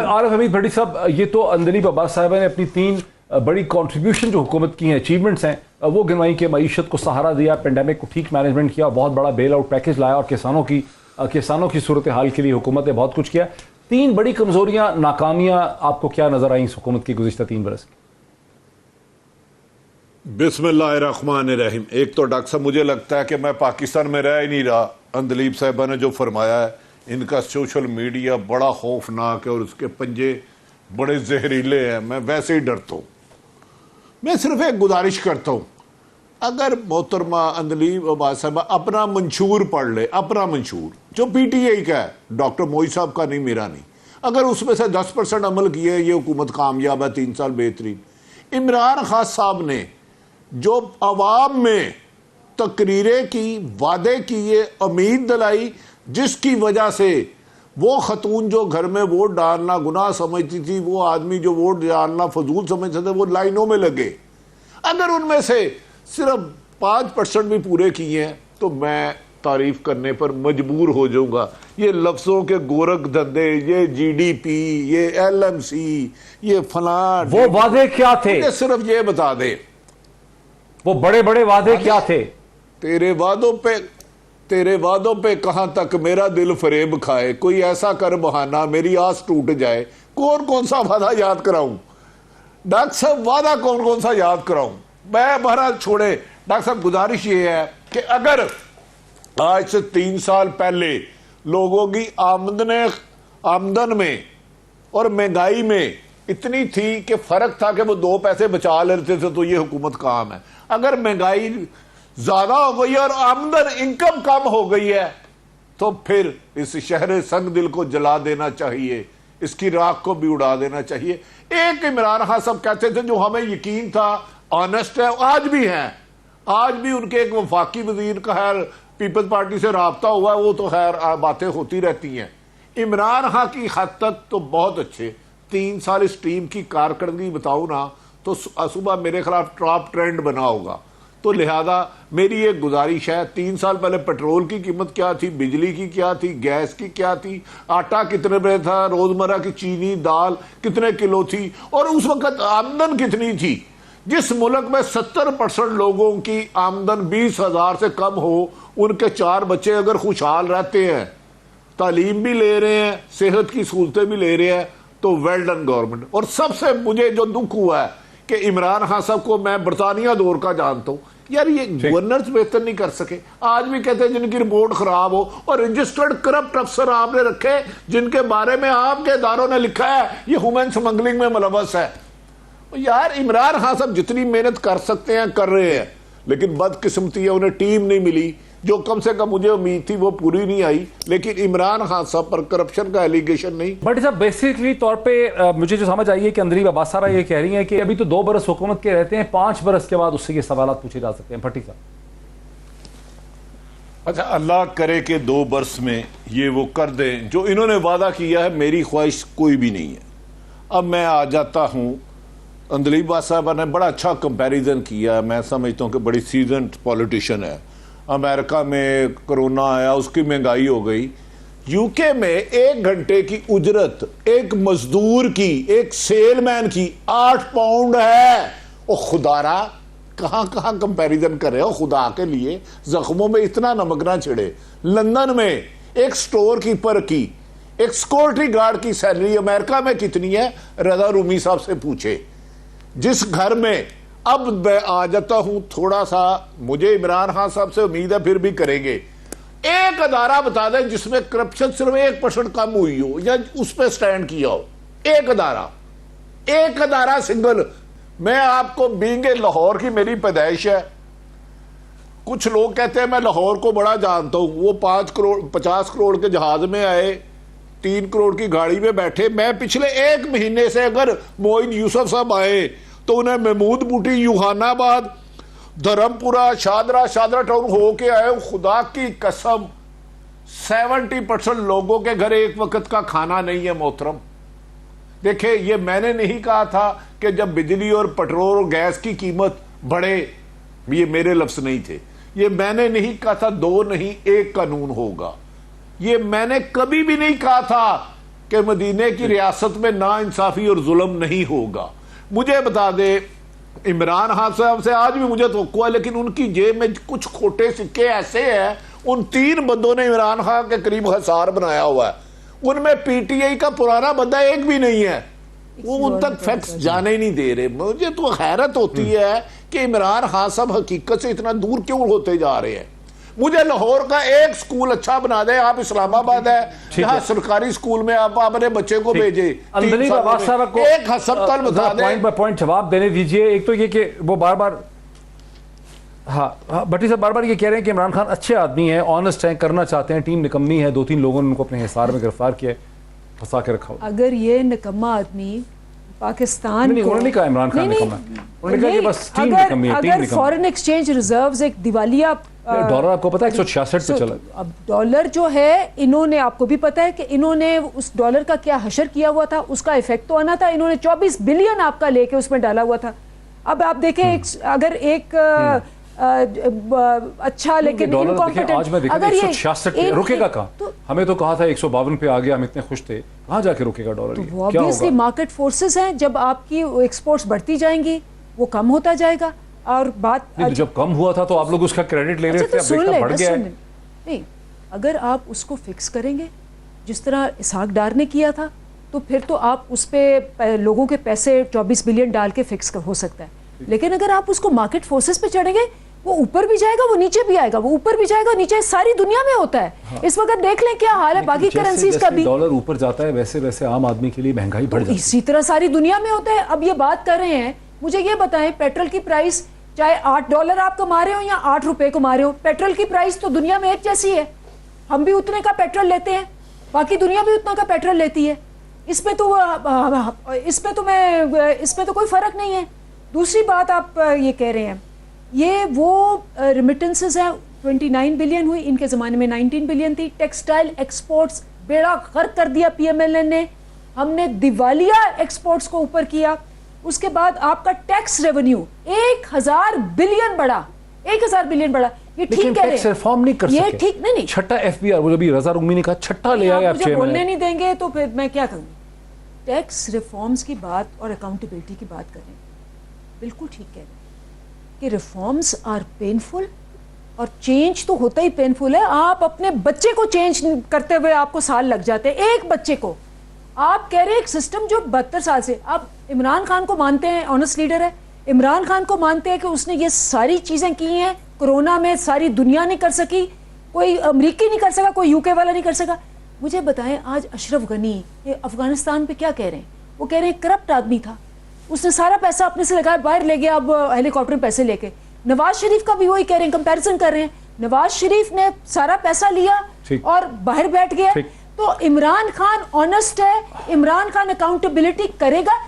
आरिफ हमीद भट्टी साहब, ये तो अंदलीब अब्बास साहिबा ने अपनी 3 बड़ी कंट्रीब्यूशन जो हुकूमत की हैं, अचीवमेंट्स हैं, वो गिनवाई कि मईशत को सहारा दिया, पेंडेमिक को ठीक मैनेजमेंट किया, बहुत बड़ा बेल आउट पैकेज लाया और किसानों की सूरत हाल के लिए हुकूमत ने बहुत कुछ किया। 3 बड़ी कमजोरियां, नाकामियां आपको क्या नजर आई इस हुकूमत की गुज़िश्ता 3 बरस की? बिस्मिल्लाहिर्रहमानिर्रहीम। एक तो डॉक्टर साहब मुझे लगता है कि मैं पाकिस्तान में रह ही नहीं रहा। अंदलीब साहिबा ने जो फरमाया है, इनका सोशल मीडिया बड़ा खौफनाक है और उसके पंजे बड़े जहरीले हैं। मैं वैसे ही डरता हूँ। मैं सिर्फ एक गुजारिश करता हूँ, अगर मोहतरमा अंदलीब अब्बास साहिबा अपना मंशूर पढ़ ले, अपना मंशूर जो PTI का है, डॉक्टर मोई साहब का नहीं, मेरा नहीं, अगर उसमें से 10% अमल किए, ये हुकूमत कामयाब है, 3 साल बेहतरीन। इमरान खान साहब ने जो अवाम में तकरीरें की, वादे किए, उम्मीद दिलाई, जिसकी वजह से वो खतून जो घर में वोट डालना गुनाह समझती थी, वो आदमी जो वोट डालना फजूल समझते थे, वो लाइनों में लगे। अगर उनमें से सिर्फ 5% भी पूरे किए हैं तो मैं तारीफ करने पर मजबूर हो जाऊंगा। ये लफ्जों के गोरख धंधे, ये GDP, ये LMC, ये फलां, वो वादे क्या थे? सिर्फ ये बता दे, वो बड़े बड़े वादे क्या थे? तेरे वादों पे कहां तक मेरा दिल फरेब खाए, कोई ऐसा कर बहाना मेरी आस टूट जाए। कौन सा वादा याद कराऊं डॉक्टर साहब, वादा कौन सा याद कराऊं मैं? बहरहाल छोड़े डॉक्टर साहब, गुजारिश ये है कि अगर आज से 3 साल पहले लोगों की आमदन में और महंगाई में इतनी थी कि फर्क था कि वो 2 पैसे बचा लेते थे, तो ये हुकूमत काम है। अगर महंगाई ज्यादा हो गई है और आमदन, इनकम कम हो गई है, तो फिर इस शहर संग दिल को जला देना चाहिए, इसकी राख को भी उड़ा देना चाहिए। एक इमरान खान साहब कहते थे, जो हमें यकीन था, ऑनेस्ट है, आज भी हैं, आज भी उनके एक वफाकी वजीर का खैर पीपल्स पार्टी से राब्ता हुआ है, वो तो खैर बातें होती रहती हैं। इमरान खान की हद तक तो बहुत अच्छे। 3 साल इस टीम की कारकर्दगी बताऊं ना, तो सुबह मेरे खिलाफ टॉप ट्रेंड बना होगा। तो लिहाजा मेरी एक गुजारिश है, 3 साल पहले पेट्रोल की कीमत क्या थी, बिजली की क्या थी, गैस की क्या थी, आटा कितने पे था, रोजमर्रा की चीनी दाल कितने किलो थी, और उस वक्त आमदन कितनी थी। जिस मुल्क में 70% लोगों की आमदन 20,000 से कम हो, उनके 4 बच्चे अगर खुशहाल रहते हैं, तालीम भी ले रहे हैं, सेहत की सहूलतें भी ले रहे हैं, तो वेल डन गवर्नमेंट। और सबसे मुझे जो दुख हुआ है कि इमरान खान साहब को मैं बरतानिया दौर का जानता हूं, यार ये गवर्नर्स बेहतर नहीं कर सके। आज भी कहते हैं जिनकी रिपोर्ट खराब हो, और रजिस्टर्ड करप्ट अफसर आपने रखे जिनके बारे में आपके इदारों ने लिखा है ये ह्यूमन स्मगलिंग में मुलव्वस है। यार इमरान खान साहब जितनी मेहनत कर सकते हैं कर रहे हैं, लेकिन बदकिस्मती है उन्हें टीम नहीं मिली, जो कम से कम मुझे उम्मीद थी वो पूरी नहीं आई। लेकिन इमरान खान साहब पर करप्शन का एलिगेशन नहीं। बट साहब बेसिकली तौर पे मुझे जो समझ आई है कि अंदलीब अब्बास साहब ये कह रही हैं कि अभी तो 2 बरस हुकूमत के रहते हैं, 5 बरस के बाद उससे ये सवाल पूछे जा सकते हैं। भट्टी साहब, अच्छा, अल्लाह करे कि 2 बरस में ये वो कर दें जो इन्होंने वादा किया है, मेरी ख्वाहिश कोई भी नहीं है। अब मैं आ जाता हूँ, अंदलीब अब्बास साहब ने बड़ा अच्छा कंपैरिजन किया, मैं समझता हूँ कि बड़ी सीजन्ड पॉलिटिशियन है। अमेरिका में कोरोना आया, उसकी महंगाई हो गई। यूके में 1 घंटे की उजरत एक मजदूर की, एक सेलमैन की 8 पाउंड है। ओ खुदारा, कहां कंपैरिजन कर रहे हो खुदा के लिए, जख्मों में इतना नमक ना छिड़े। लंदन में एक स्टोर कीपर की, एक सिक्योरिटी गार्ड की सैलरी अमेरिका में कितनी है, रजा रूमी साहब से पूछे। जिस घर में, अब मैं आ जाता हूं थोड़ा सा, मुझे इमरान खान साहब से उम्मीद है फिर भी करेंगे, एक अदारा बता दें जिसमें करप्शन सिर्फ 1% कम हुई हो या उस पर स्टैंड किया हो। एक अदारा सिंगल। मैं आपको बींगे लाहौर की मेरी पैदाइश है, कुछ लोग कहते हैं मैं लाहौर को बड़ा जानता हूं। वो 50 करोड़ के जहाज में आए, 3 करोड़ की गाड़ी में बैठे। मैं पिछले 1 महीने से अगर मोइन यूसुफ साहब आए तो उन्हें महमूद बूटी, यूहानाबाद, धर्मपुरा, शादरा टाउन हो के आए। खुदा की कसम 70% लोगों के घर एक वक्त का खाना नहीं है मोहतरम। देखिए, ये मैंने नहीं कहा था कि जब बिजली और पेट्रोल और गैस की कीमत बढ़े, ये मेरे लफ्ज नहीं थे। ये मैंने नहीं कहा था 2 नहीं 1 कानून होगा। ये मैंने कभी भी नहीं कहा था کہ مدینے کی ریاست میں نا انصافی اور ظلم نہیں ہوگا. مجھے بتا دے عمران خان صاحب سے آج بھی مجھے توقع ہے، لیکن ان کی جیب میں کچھ کھوٹے سکے ایسے ہیں. ان 3 بندوں نے عمران خان کے قریب حصار بنایا ہوا ہے. ان میں پی ٹی آئی کا پرانا بندہ ایک بھی نہیں ہے. وہ ان تک فیکٹس جانے ہی نہیں دے رہے. مجھے تو حیرت ہوتی ہے کہ عمران خان صاحب حقیقت سے اتنا دور کیوں ہوتے جا رہے ہیں. مجھے لاہور کا ایک سکول اچھا بنا دے. آپ اسلام آباد ہے جہاں سرکاری سکول میں آپ اپنے بچے کو بھیجے. اندلیب عباس صاحب کو ایک ہسپتال بتا دیں. پوائنٹ بائی پوائنٹ جواب دینے دیجئے. ایک تو یہ کہ وہ بار بار بھٹی صاحب بار بار یہ کہہ رہے ہیں کہ عمران خان اچھے آدمی ہیں، آنسٹ ہیں، کرنا چاہتے ہیں، ٹیم نکمی ہے، 2-3 لوگوں نے ان کو اپنے حصار میں گرفتار کیا ہے، پھنسا کے رکھا ہوا. اگر یہ نکما آدمی پاکستان نہیں، انہوں نے کہا عمران خان نکما ہے، انہوں نے کہا کہ بس ٹیم نکمی ہے، ٹیم اگر نکمی. فورن ایکسچینج ریزروز ایک دیوالیہ ڈالر آپ کو پتا ہے 166 پہ چلا. اب ڈالر جو ہے انہوں نے، آپ کو بھی پتا ہے کہ انہوں نے اس ڈالر کا کیا حشر کیا ہوا تھا، اس کا ایفیکٹ تو آنا تھا. انہوں نے 24 بلین آپ کا لے کے اس میں ڈالا ہوا تھا. اب آپ دیکھیں اگر ایک اچھا لیکن آج میں دیکھا 166 رکے گا کہاں؟ ہمیں تو کہا تھا 152 پہ آ گیا، ہم اتنے خوش تھے. کہاں جا کے رکے گا ڈالر؟ وہ obviously مارکیٹ فورسز ہیں. جب آپ کی ایکسپورٹس بڑھتی جائیں گی وہ کم ہوتا جائے گا. اور بات جب کم ہوا تھا تو آپ لوگ اس کا کریڈٹ لے رہے تھے، اب دیکھنا بڑھ گیا ہے. نہیں، اگر آپ اس کو فکس کریں گے جس طرح اسحاق ڈار نے کیا تھا تو پھر تو آپ اس پہ لوگوں کے پیسے 24 بلین ڈال کے فکس ہو سکتا ہے. لیکن اگر آپ اس کو مارکیٹ فورسز پہ چڑھیں گے وہ اوپر بھی جائے گا، وہ نیچے بھی آئے گا، وہ اوپر بھی جائے گا، نیچے. ساری دنیا میں ہوتا ہے اس وقت. دیکھ لیں کیا حال ہے باقی کرنسیز کا بھی. ڈالر اوپر جاتا ہے ویسے ویسے عام آدمی کے لیے مہنگائی بڑھ جاتی ہے. اسی طرح ساری دنیا میں ہوتا ہے. اب یہ بات کر رہے ہیں، مجھے یہ بتائیں پیٹرول کی پرائس چاہے $8 آپ کما رہے ہو یا ₹8 کما رہے ہو، پیٹرول کی پرائس تو دنیا میں ایک جیسی ہے. ہم بھی اتنے کا پیٹرول لیتے ہیں، باقی دنیا بھی اتنا کا پیٹرول لیتی ہے. اس میں تو کوئی فرق نہیں ہے. دوسری بات آپ یہ کہہ رہے ہیں یہ وہ ریمیٹنسز ہیں 29 بلین ہوئی، ان کے زمانے میں 19 بلین تھی. ٹیکسٹائل ایکسپورٹس بیڑا غرق کر دیا پی ایم ایل این نے. ہم نے دیوالیہ ایکسپورٹس کو اوپر کیا. اس کے بعد آپ کا ٹیکس ریونیو 1000 بلین بڑھا. 1000 بلین بڑھا. یہ ٹھیک کہہ رہے ہیں، ٹیکس ریفارم نہیں کر سکے. یہ ٹھیک نہیں. چھٹا ایف بی آر، وہ جب رضا رنگمی نے کہا چھٹا لے آئے آپ مجھے بولنے نہیں دیں گے تو پھر میں کیا کروں. ٹیکس ریفارمز کی بات اور اکاؤنٹیبلٹی کی بات کریں، بالکل ٹھیک کہہ رہے ہیں کہ ریفارمز آر پینفل اور چینج تو ہوتا ہی پینفل ہے. آپ اپنے بچے کو چینج کرتے ہوئے آپ کو سال لگ جاتے ہیں. ایک بچے کو آپ کہہ رہے ہیں ایک سسٹم جو 72 سال سے. آپ عمران خان کو مانتے ہیں آنسٹ لیڈر ہے، عمران خان کو مانتے ہیں کہ اس نے یہ ساری چیزیں کی ہیں کورونا میں، ساری دنیا نہیں کر سکی، کوئی امریکی نہیں کر سکا، کوئی یو کے والا نہیں کر سکا. مجھے بتائیں آج اشرف غنی افغانستان پہ کیا کہہ رہے ہیں؟ وہ کہہ رہے ہیں کرپٹ آدمی تھا، اس نے سارا پیسہ اپنے سے لگایا، باہر لے گیا اب ہیلی کاپٹر میں پیسے لے کے. نواز شریف کا بھی وہی کہہ رہے ہیں، کمپیریزن کر رہے ہیں. نواز شریف نے سارا پیسہ لیا اور باہر بیٹھ گیا. تو عمران خان آنسٹ ہے، عمران خان اکاؤنٹیبلٹی کرے گا.